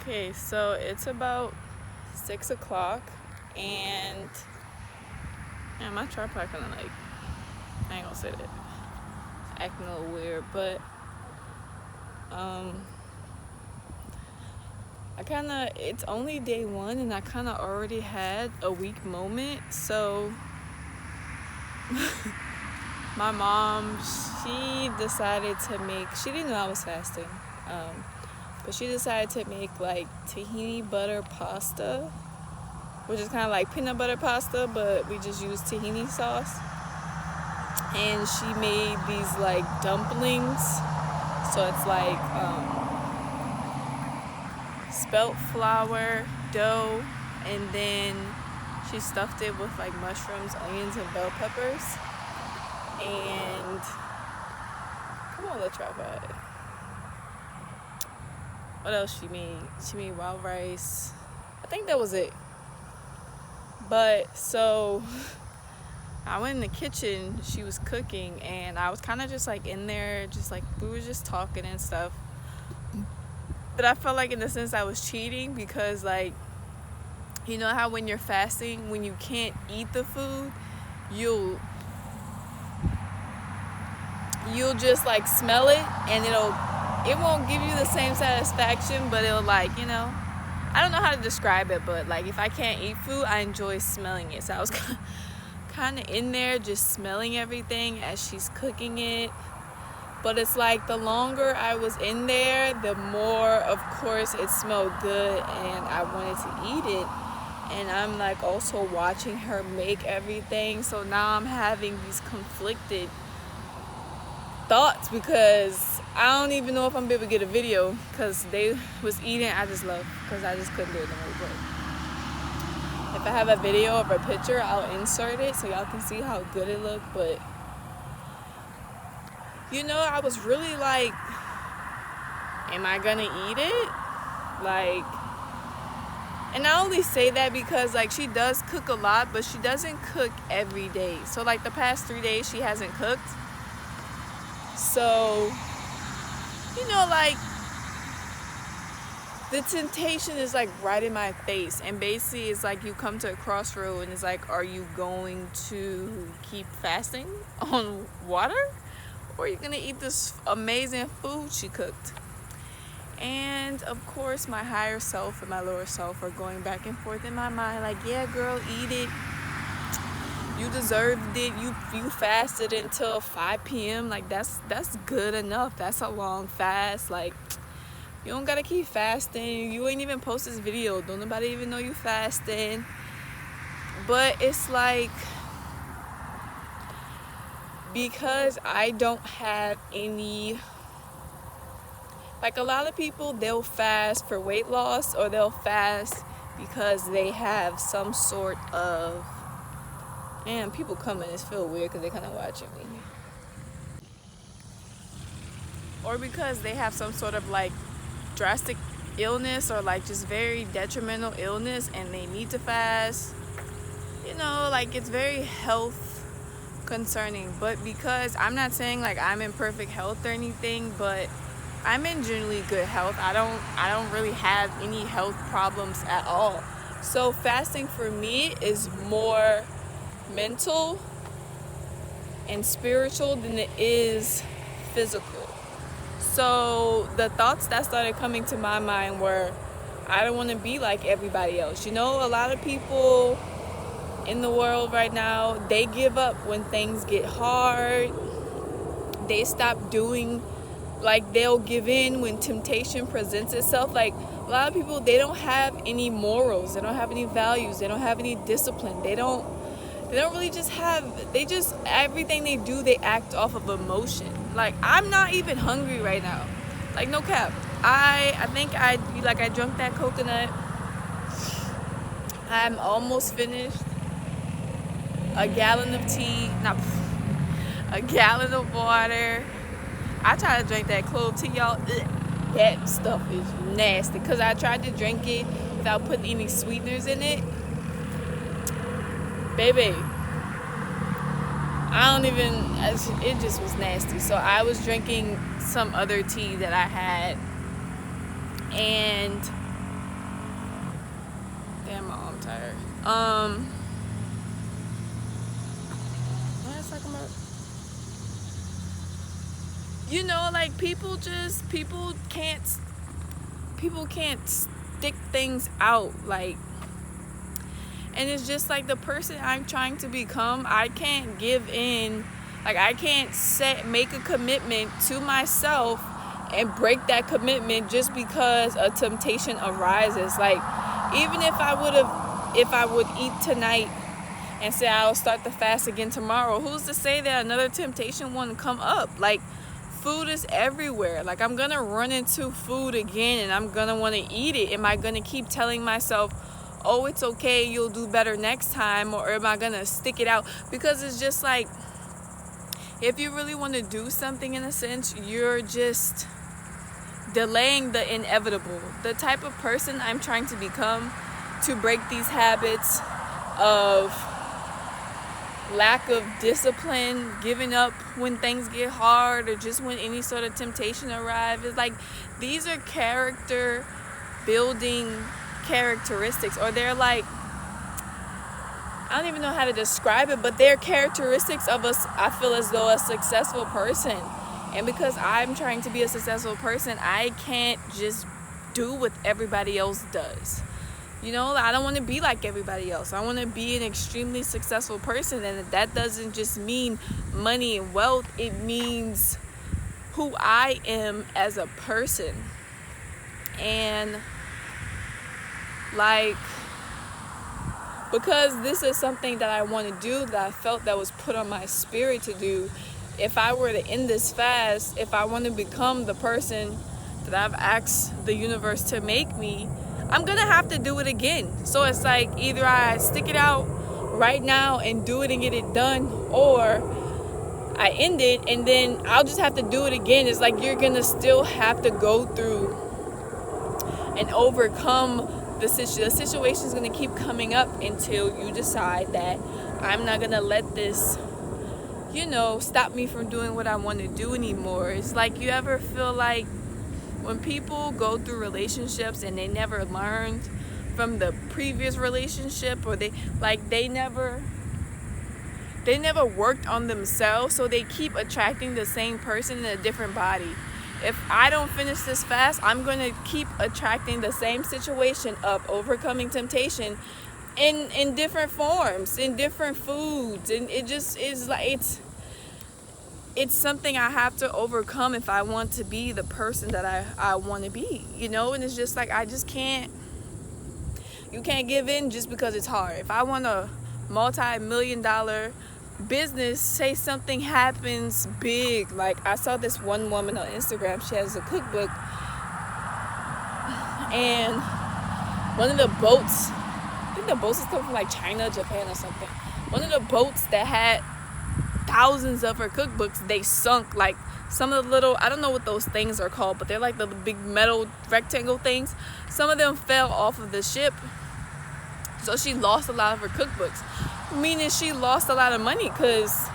Okay, so it's about 6 o'clock, and my tripod kind of like, I ain't gonna say that, it's acting a little weird, but it's only day one, and I kind of already had a weak moment. So my mom, she decided to she didn't know I was fasting, but she decided to make like tahini butter pasta, which is kind of like peanut butter pasta, but we just use tahini sauce. And she made these like dumplings, so it's like spelt flour dough, and then she stuffed it with like mushrooms, onions, and bell peppers. And come on, let's try that. What else she made? She made wild rice. I think that was it. But so I went in the kitchen, she was cooking, and I was kind of just like in there, just like we were just talking and stuff. But I felt like in a sense I was cheating, because like, you know how when you're fasting, when you can't eat the food, you'll just like smell it, and it won't give you the same satisfaction, but it'll like, I don't know how to describe it, but like if I can't eat food, I enjoy smelling it. So I was kind of in there just smelling everything as she's cooking it. But it's like the longer I was in there, the more, of course, it smelled good and I wanted to eat it. And I'm like also watching her make everything. So now I'm having these conflicted thoughts, because I don't even know if I'm gonna be able to get a video, because they was eating. I just love, because I just couldn't do it no more. But if I have a video of a picture, I'll insert it so y'all can see how good it looked. But I was really like, am I gonna eat it? Like, and I only say that because like she does cook a lot, but she doesn't cook every day. So like the past 3 days she hasn't cooked. So, like the temptation is like right in my face. And basically it's like you come to a crossroad and it's like, are you going to keep fasting on water? Or are you gonna eat this amazing food she cooked? And of course my higher self and my lower self are going back and forth in my mind, like, yeah girl, eat it, you deserved it, you fasted until 5 p.m. like that's good enough, that's a long fast, like you don't gotta keep fasting, you ain't even post this video, don't nobody even know you fasting. But it's like, because I don't have any, like a lot of people, they'll fast for weight loss, or they'll fast because they have some sort of, and people coming, it's feel weird because they're kind of watching me, or because they have some sort of like drastic illness, or like just very detrimental illness, and they need to fast, like it's very health concerning. But because I'm not saying like I'm in perfect health or anything, but I'm in generally good health. I don't really have any health problems at all. So fasting for me is more mental and spiritual than it is physical. So the thoughts that started coming to my mind were, I don't want to be like everybody else. A lot of people in the world right now, they give up when things get hard. They stop doing, like they'll give in when temptation presents itself. Like a lot of people, they don't have any morals, they don't have any values, they don't have any discipline, they don't really just have, they just, everything they do, they act off of emotion. Like I'm not even hungry right now, like no cap. I think I drank that coconut. I'm almost finished a gallon of tea, not a gallon of water. I tried to drink that clove tea, y'all. Ugh, that stuff is nasty, because I tried to drink it without putting any sweeteners in it. Baby, it just was nasty. So I was drinking some other tea that I had, and Damn, my arm tired. What was I talking about? You know, like people can't stick things out, like, and it's just like the person I'm trying to become, I can't give in. Like, I can't make a commitment to myself and break that commitment just because a temptation arises. Like, even if I would eat tonight and say I'll start the fast again tomorrow, who's to say that another temptation won't come up? Like, food is everywhere. Like, I'm gonna run into food again and I'm gonna want to eat it. Am I gonna keep telling myself, oh, it's okay, you'll do better next time? Or am I gonna stick it out? Because it's just like, if you really want to do something, in a sense, you're just delaying the inevitable. The type of person I'm trying to become, to break these habits of lack of discipline, giving up when things get hard, or just when any sort of temptation arrives, is like, these are character building characteristics, or they're like, I don't even know how to describe it, but they're characteristics of us. I feel as though a successful person, and because I'm trying to be a successful person, I can't just do what everybody else does. You know, I don't want to be like everybody else. I want to be an extremely successful person, and that doesn't just mean money and wealth. It means who I am as a person. And like, because this is something that I want to do, that I felt that was put on my spirit to do, if I were to end this fast, if I want to become the person that I've asked the universe to make me, I'm gonna have to do it again. So it's like, either I stick it out right now and do it and get it done, or I end it and then I'll just have to do it again. It's like, you're gonna still have to go through and overcome the situation. Is gonna keep coming up until you decide that I'm not gonna let this, stop me from doing what I want to do anymore. It's like, you ever feel like when people go through relationships and they never learned from the previous relationship, or they never worked on themselves, so they keep attracting the same person in a different body. If I don't finish this fast, I'm going to keep attracting the same situation of overcoming temptation in different forms, in different foods, and it just is like, it's something I have to overcome if I want to be the person that I want to be, and it's just like, you can't give in just because it's hard. If I want a multi-million-dollar business, say something happens big, like I saw this one woman on Instagram, she has a cookbook, and one of the boats, I think the boats is coming from like China, Japan or something, one of the boats that had thousands of her cookbooks, they sunk. Like, some of the little, I don't know what those things are called, but they're like the big metal rectangle things, some of them fell off of the ship, so she lost a lot of her cookbooks, meaning she lost a lot of money, because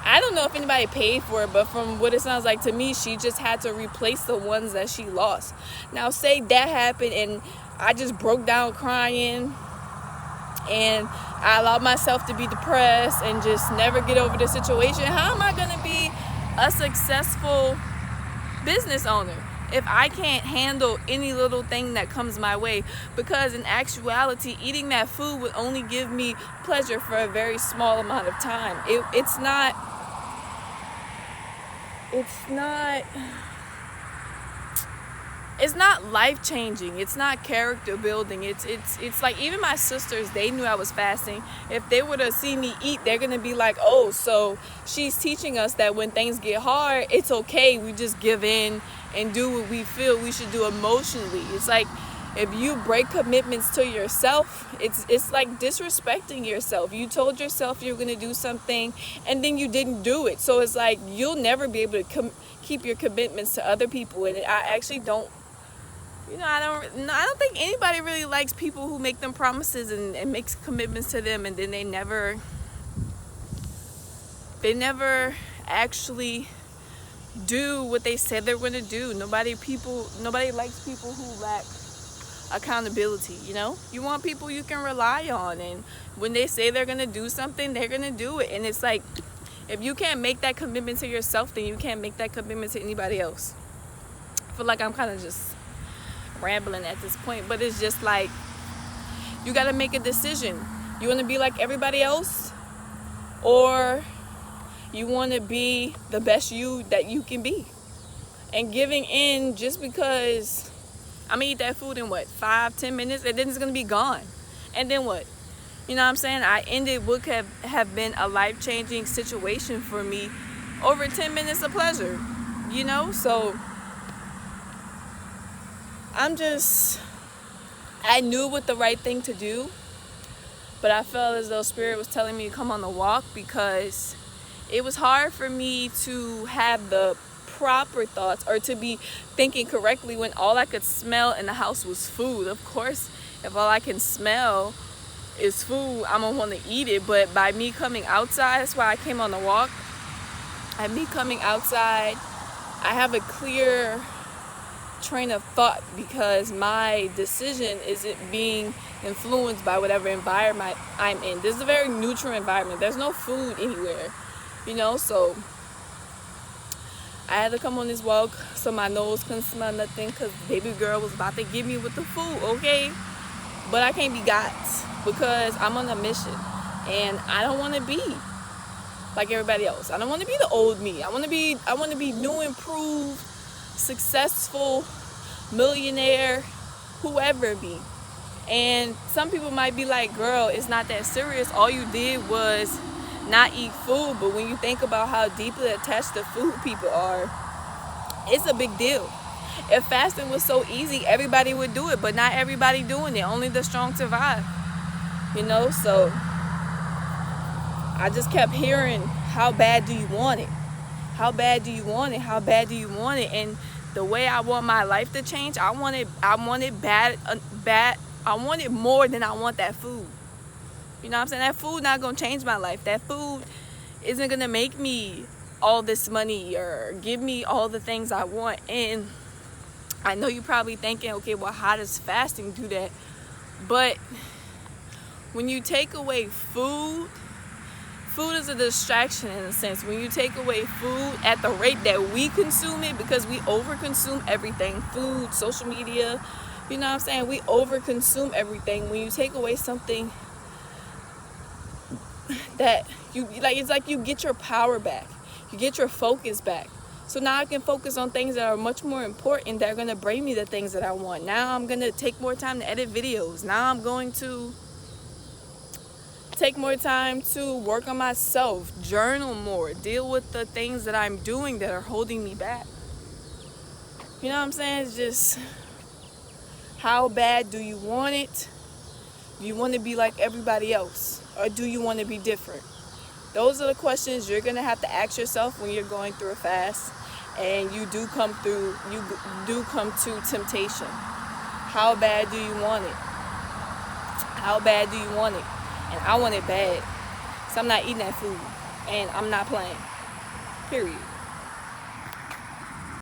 I don't know if anybody paid for it, but from what it sounds like to me, she just had to replace the ones that she lost. Now, say that happened and I just broke down crying and I allowed myself to be depressed and just never get over the situation. How am I going to be a successful business owner if I can't handle any little thing that comes my way? Because in actuality, eating that food would only give me pleasure for a very small amount of time. It's not life-changing. It's not character building. It's like, even my sisters, they knew I was fasting. If they were to see me eat, they're gonna be like, oh, so she's teaching us that when things get hard, it's okay, we just give in and do what we feel we should do emotionally. It's like, if you break commitments to yourself, it's like disrespecting yourself. You told yourself you were gonna do something and then you didn't do it. So it's like, you'll never be able to keep your commitments to other people. And I actually don't, I don't think anybody really likes people who make them promises and makes commitments to them, and then they never actually do what they said they're going to do. Nobody likes people who lack accountability, you know? You want people you can rely on, and when they say they're going to do something, they're going to do it. And it's like, if you can't make that commitment to yourself, then you can't make that commitment to anybody else. I feel like I'm kind of just rambling at this point, but it's just like, you got to make a decision. You want to be like everybody else, or you want to be the best you that you can be? And giving in just because I'm gonna eat that food in what, 5-10 minutes, and then it's gonna be gone, and then what? You know what I'm saying? I ended what could have been a life-changing situation for me over 10 minutes of pleasure, you know? So I knew what the right thing to do, but I felt as though Spirit was telling me to come on the walk, because it was hard for me to have the proper thoughts or to be thinking correctly when all I could smell in the house was food. Of course, if all I can smell is food, I'm gonna want to eat it. But by me coming outside, that's why I came on the walk. By me coming outside, I have a clear train of thought, because my decision isn't being influenced by whatever environment I'm in. This is a very neutral environment. There's no food anywhere, you know, so I had to come on this walk so my nose couldn't smell nothing, because baby girl was about to give me with the food, okay? But I can't be got, because I'm on a mission, and I don't want to be like everybody else. I don't want to be the old me. I want to be new, improved, successful, millionaire, whoever be. And some people might be like, girl, it's not that serious. All you did was not eat food. But when you think about how deeply attached to food people are, it's a big deal. If fasting was so easy, everybody would do it, but not everybody doing it. Only the strong survive, you know? So I just kept hearing, how bad do you want it? How bad do you want it? How bad do you want it? And the way I want my life to change, I want it bad. I want it more than I want that food. You know what I'm saying? That food not gonna change my life. That food isn't gonna make me all this money or give me all the things I want. And I know you're probably thinking, okay, well, how does fasting do that? But when you take away food is a distraction in a sense. When you take away food at the rate that we consume it, because we overconsume everything, food, social media, you know what I'm saying? We overconsume everything. When you take away something that you like, it's like you get your power back, you get your focus back. So now I can focus on things that are much more important, that are going to bring me the things that I want. Now I'm going to take more time to edit videos. Now I'm going to take more time to work on myself, journal more, deal with the things that I'm doing that are holding me back. You know what I'm saying? It's just, how bad do you want it? Do you want to be like everybody else, or do you want to be different? Those are the questions you're going to have to ask yourself when you're going through a fast and you do come to temptation. How bad do you want it? How bad do you want it? And I want it bad. So I'm not eating that food, and I'm not playing. Period.